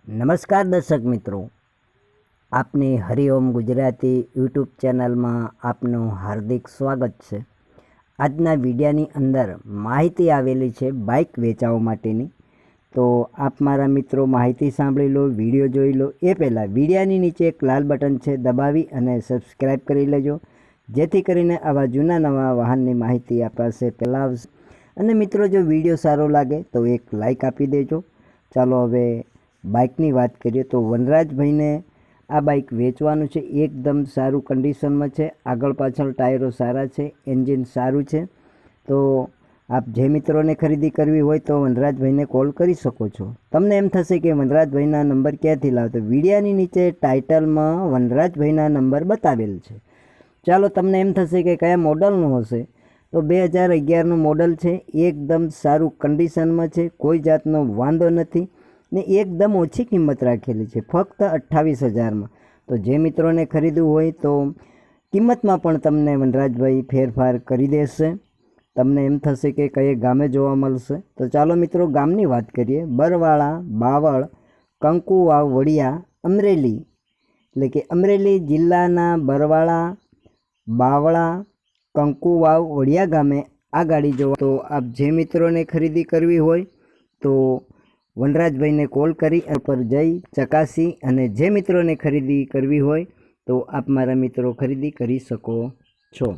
નમસ્કાર દર્શક મિત્રો, આપની હરિઓમ ગુજરાતી યુટ્યુબ ચેનલમાં આપનું હાર્દિક સ્વાગત છે। આજના વિડીયાની અંદર માહિતી આવેલી છે બાઇક વેચાવા માટેની। તો આપ મારા મિત્રો માહિતી સાંભળી લો, વિડીયો જોઈ લો એ પહેલાં વિડીયાની નીચે એક લાલ બટન છે, દબાવી અને સબસ્ક્રાઈબ કરી લેજો, જેથી કરીને આવા જૂના નવા વાહનની માહિતી આપ પાસે પહેલાં આવશે। અને મિત્રો, જો વિડીયો સારો લાગે તો એક લાઇક આપી દેજો। ચાલો હવે બાઇકની વાત કરીએ તો વનરાજભાઈને આ બાઇક વેચવાનું છે। એકદમ સારું કન્ડિશનમાં છે, આગળ પાછળ ટાયરો સારા છે, એન્જિન સારું છે। તો આપ જે મિત્રોને ખરીદી કરવી હોય તો વનરાજભાઈને કોલ કરી શકો છો। તમને એમ થશે કે વનરાજભાઈના નંબર ક્યાંથી લાવો, તો વિડીયાની નીચે ટાઇટલમાં વનરાજભાઈના નંબર બતાવેલ છે। ચાલો, તમને એમ થશે કે કયા મોડલનું હશે, તો 2011નું મોડલ છે, એકદમ સારું કન્ડિશનમાં છે, કોઈ જાતનો વાંધો નથી ને એકદમ ઓછી કિંમત રાખેલી છે, ફક્ત 28,000માં। તો જે મિત્રોને ખરીદવું હોય તો કિંમતમાં પણ તમને વનરાજભાઈ ફેરફાર કરી દેશે। તમને એમ થશે કે કઈ ગામે જોવા મળશે, તો ચાલો મિત્રો ગામની વાત કરીએ। બરવાળા, બાવળ, કંકુવાવ, વડિયા, અમરેલી, એટલે કે અમરેલી જિલ્લાના બરવાળા, બાવળા, કંકુવાવ, વડિયા ગામે આ ગાડી જોવા। તો આપ જે મિત્રોને ખરીદી કરવી હોય તો વનરાજભાઈને કોલ કરી પર જઈ ચકાસી અને જે મિત્રોને ખરીદી કરવી હોય તો આપ મારા મિત્રો ખરીદી કરી શકો છો।